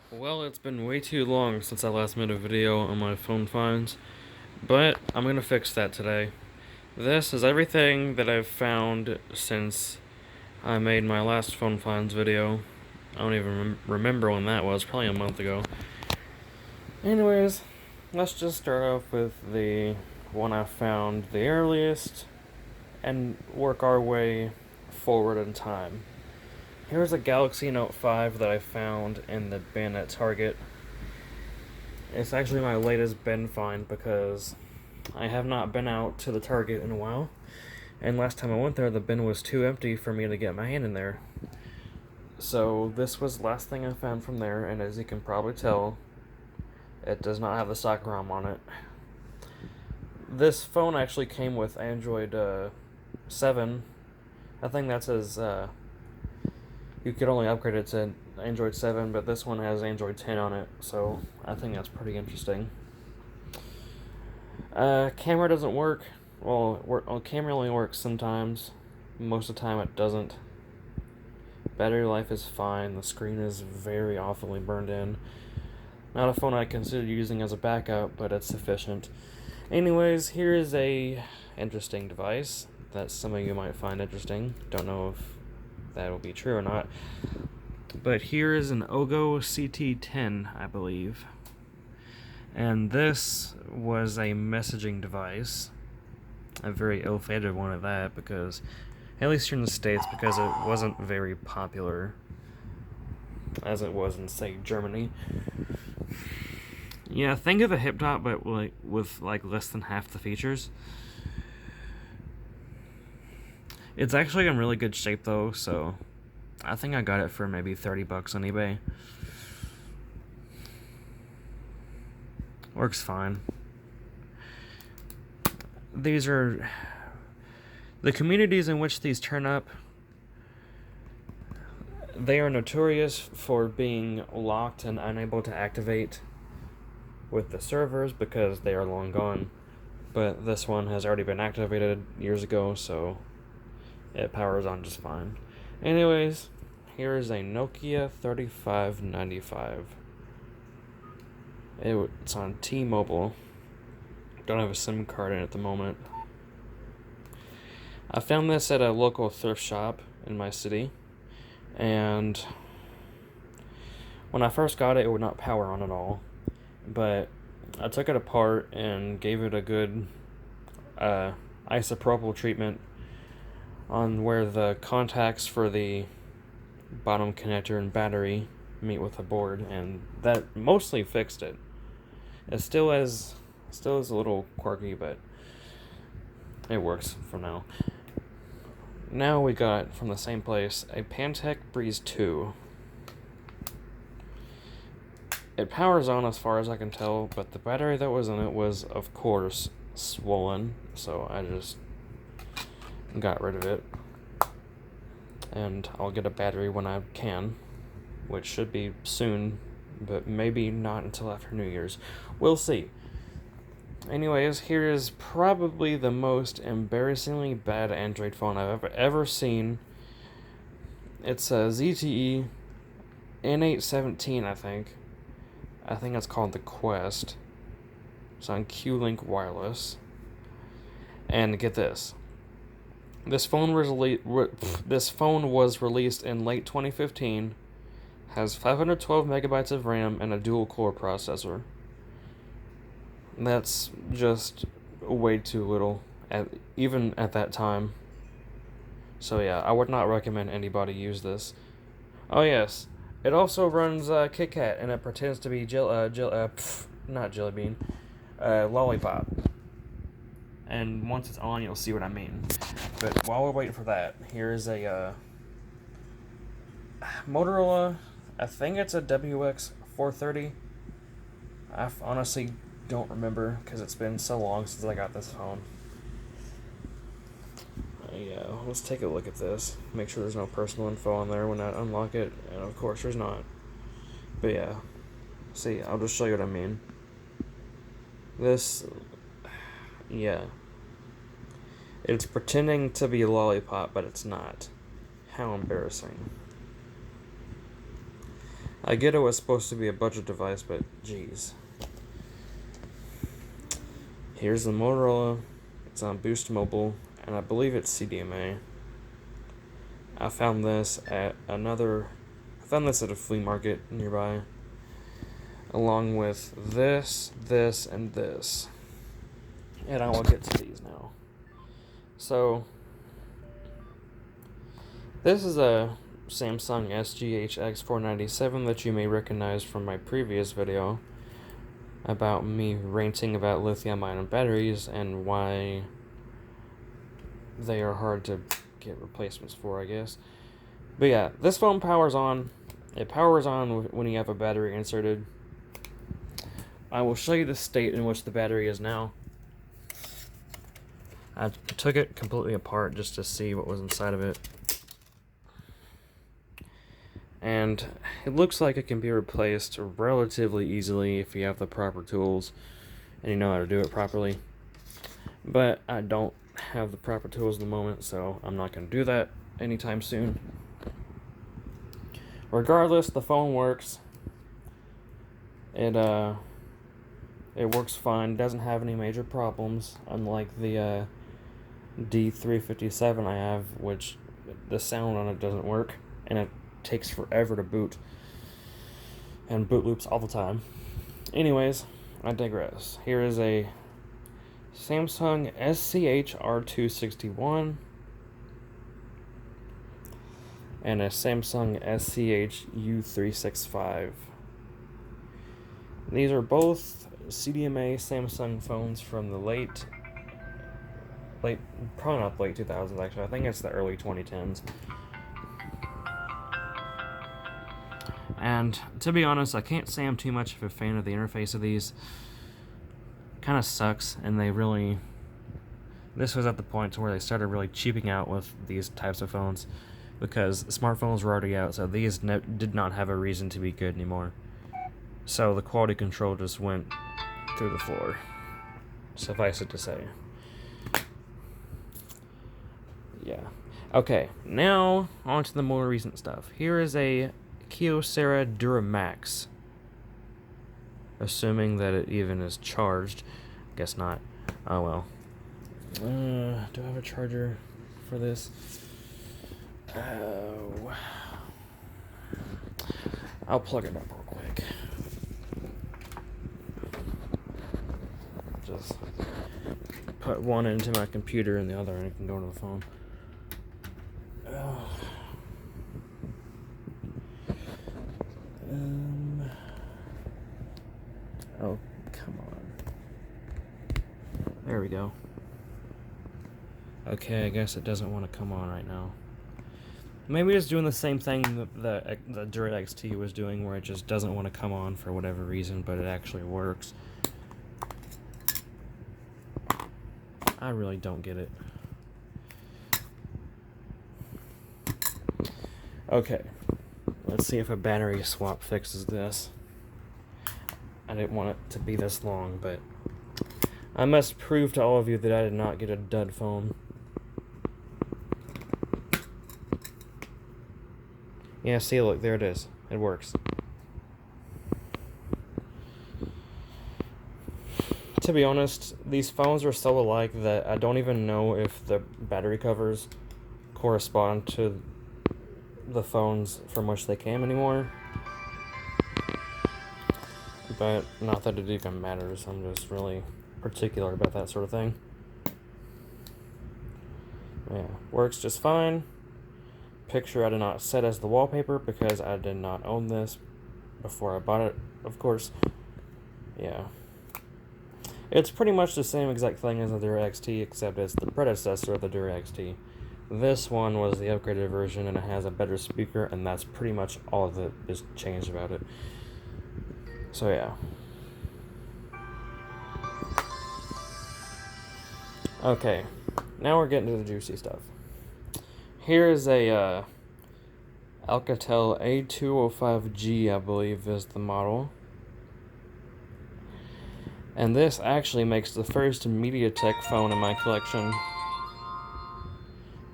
Well, it's been way too long since I last made a video on my phone finds, but I'm gonna fix that today. This is everything that I've found since I made my last phone finds video. I don't even remember when that was, probably a month ago. Anyways, let's just start off with the one I found the earliest and work our way forward in time. Here's a Galaxy Note 5 that I found in the bin at Target. It's actually my latest bin find because I have not been out to the Target in a while. And last time I went there, the bin was too empty for me to get my hand in there. So this was the last thing I found from there, and as you can probably tell, it does not have the stock ROM on it. This phone actually came with Android 7. I think that says you could only upgrade it to Android 7, but this one has Android 10 on it, so I think that's pretty interesting. Camera doesn't work. Well, camera only works sometimes. Most of the time it doesn't. Battery life is fine. The screen is very awfully burned in. Not a phone I consider using as a backup, but it's sufficient. Anyways, here is a interesting device that some of you might find interesting. Don't know if that will be true or not. But here is an OGO CT10, I believe. And this was a messaging device. A very ill-fated one at that, because, at least here in the States, because it wasn't very popular as it was in, say, Germany. Yeah, think of a hip top, but with less than half the features. It's actually in really good shape though, so I think I got it for maybe $30 on eBay. Works fine. These are the communities in which these turn up. They are notorious for being locked and unable to activate with the servers because they are long gone. But this one has already been activated years ago, so it powers on just fine. Anyways, here is a Nokia 3595. It's on T-Mobile. Don't have a SIM card in it at the moment. I found this at a local thrift shop in my city, and when I first got it, it would not power on at all. But I took it apart and gave it a good isopropyl treatment on where the contacts for the bottom connector and battery meet with the board, and that mostly fixed it. It still is a little quirky, but it works for now. Now we got, from the same place, a Pantek Breeze II. It powers on as far as I can tell, but the battery that was in it was, of course, swollen, so I just got rid of it. And I'll get a battery when I can, which should be soon, but maybe not until after New Year's. We'll see. Anyways, here is probably the most embarrassingly bad Android phone I've ever seen. It's a ZTE N817, I think. I think it's called the Quest. It's on Q-Link Wireless. And get this. This phone was released in late 2015, has 512 megabytes of RAM, and a dual-core processor. That's just way too little, even at that time. So yeah, I would not recommend anybody use this. Oh yes, it also runs KitKat, and it pretends to be not Jelly Bean, Lollipop. And once it's on, you'll see what I mean. But while we're waiting for that, here's a Motorola. I think it's a WX430. I honestly don't remember because it's been so long since I got this phone. Yeah, let's take a look at this. Make sure there's no personal info on there when I unlock it, and of course there's not. But yeah, see, I'll just show you what I mean. Yeah. It's pretending to be a lollipop, but it's not. How embarrassing. I get it was supposed to be a budget device, but geez. Here's the Motorola. It's on Boost Mobile, and I believe it's CDMA. I found this at a flea market nearby, along with this, and this. And I will get to these now. So, this is a Samsung SGH-X497 that you may recognize from my previous video about me ranting about lithium-ion batteries and why they are hard to get replacements for, I guess. But yeah, this phone powers on. It powers on when you have a battery inserted. I will show you the state in which the battery is now. I took it completely apart just to see what was inside of it. And it looks like it can be replaced relatively easily if you have the proper tools and you know how to do it properly. But I don't have the proper tools at the moment, so I'm not going to do that anytime soon. Regardless, the phone works. It works fine. Doesn't have any major problems, unlike the D357 I have, which the sound on it doesn't work, and it takes forever to boot, and boot loops all the time. Anyways, I digress. Here is a Samsung SCH-R261 and a Samsung SCH-U365. These are both CDMA Samsung phones from the late, probably not late 2000s actually, I think it's the early 2010s. And to be honest, I can't say I'm too much of a fan of the interface of these. Kind of sucks, and this was at the point to where they started really cheaping out with these types of phones, because smartphones were already out, so these did not have a reason to be good anymore. So the quality control just went through the floor, suffice it to say. Yeah. Okay, now on to the more recent stuff. Here is a Kyocera Duramax. Assuming that it even is charged. Guess not. Oh well. Do I have a charger for this? Oh. I'll plug it up real quick. Just put one into my computer and the other and it can go to the phone. Oh, come on. There we go. Okay, I guess it doesn't want to come on right now. Maybe it's doing the same thing that the DureX T was doing, where it just doesn't want to come on for whatever reason, but it actually works. I really don't get it. Okay, let's see if a battery swap fixes this. I didn't want it to be this long, but I must prove to all of you that I did not get a dud phone. Yeah, see, look, there it is. It works. To be honest, these phones are so alike that I don't even know if the battery covers correspond to the phones from which they came anymore. But not that it even matters, I'm just really particular about that sort of thing. Yeah, works just fine. Picture I did not set as the wallpaper because I did not own this before I bought it, of course. Yeah. It's pretty much the same exact thing as the DureX T, except it's the predecessor of the DureX T. This one was the upgraded version and it has a better speaker, and that's pretty much all that is changed about it. So yeah. Okay, now we're getting to the juicy stuff. Here is a Alcatel A205G, I believe is the model. And this actually makes the first MediaTek phone in my collection.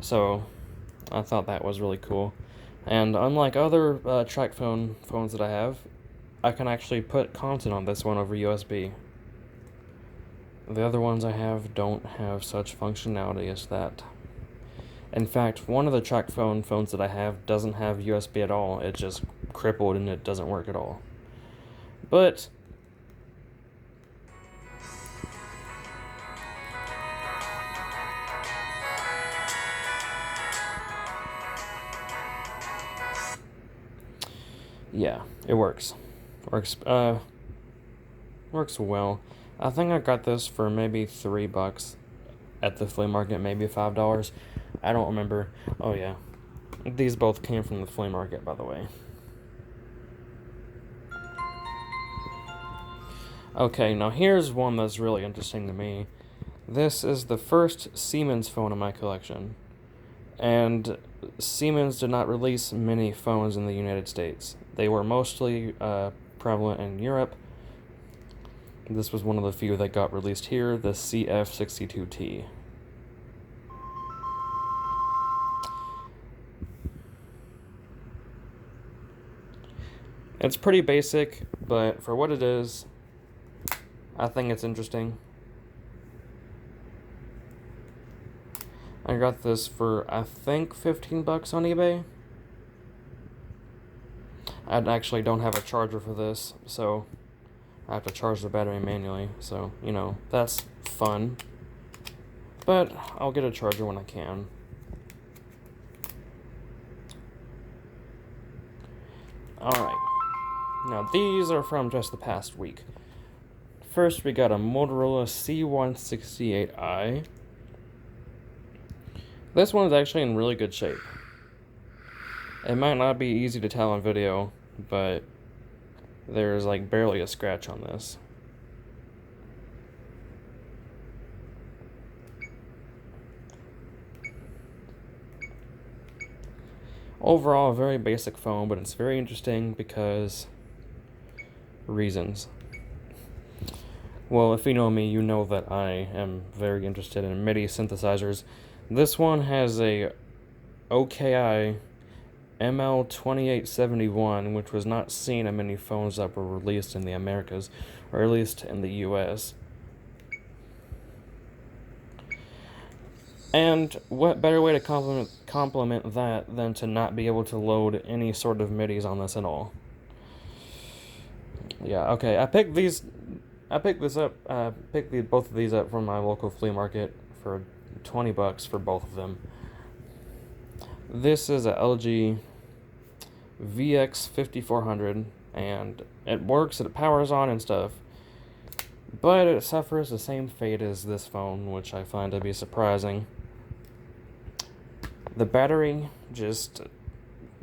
So I thought that was really cool. And unlike other track phones that I have, I can actually put content on this one over USB. The other ones I have don't have such functionality as that. In fact, one of the track phones that I have doesn't have USB at all. It's just crippled and it doesn't work at all. But yeah, it works. Works well. I think I got this for maybe $3 at the flea market, maybe $5. I don't remember. Oh yeah. These both came from the flea market, by the way. Okay, now here's one that's really interesting to me. This is the first Siemens phone in my collection. And Siemens did not release many phones in the United States. They were mostly prevalent in Europe. This was one of the few that got released here, the CF62T. It's pretty basic, but for what it is, I think it's interesting. I got this for, I think, $15 on eBay. I actually don't have a charger for this, so I have to charge the battery manually, so, you know, that's fun. But I'll get a charger when I can. Alright. Now, these are from just the past week. First, we got a Motorola C168i. This one is actually in really good shape. It might not be easy to tell on video, but there's like barely a scratch on this. Overall, a very basic phone, but it's very interesting because reasons. Well, if you know me, you know that I am very interested in MIDI synthesizers. This one has a OKI ML2871, which was not seen in many phones that were released in the Americas, or at least in the US. And what better way to complement that than to not be able to load any sort of MIDIs on this at all? Yeah, okay. I picked both of these up from my local flea market for $20 for both of them. This is a LG VX5400, and it works, it powers on and stuff, but it suffers the same fate as this phone, which I find to be surprising. The battery just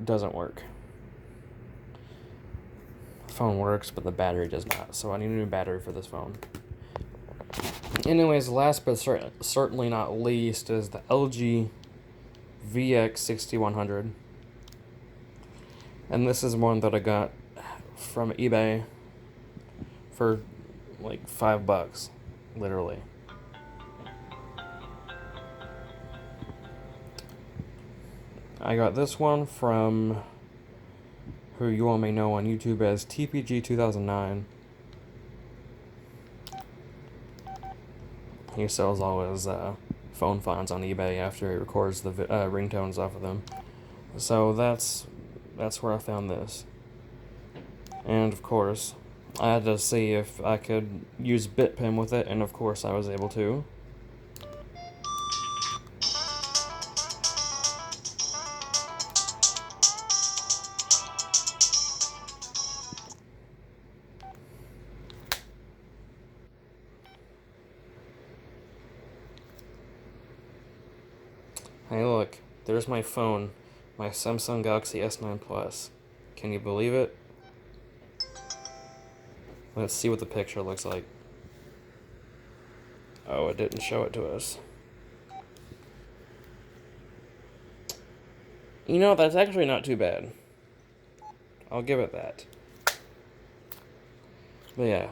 doesn't work. The phone works, but the battery does not, so I need a new battery for this phone. Anyways, last but certainly not least is the LG VX6100. And this is one that I got from eBay for like $5, literally. I got this one from who you all may know on YouTube as TPG2009. He sells all his phone finds on eBay after he records the ringtones off of them. So that's where I found this. And of course, I had to see if I could use BitPin with it, and of course I was able to. Hey look, there's my phone, my Samsung Galaxy S9 Plus. Can you believe it? Let's see what the picture looks like. Oh, it didn't show it to us. You know, that's actually not too bad. I'll give it that. But yeah,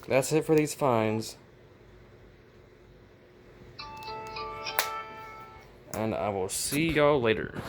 that's it for these finds. And I will see y'all later.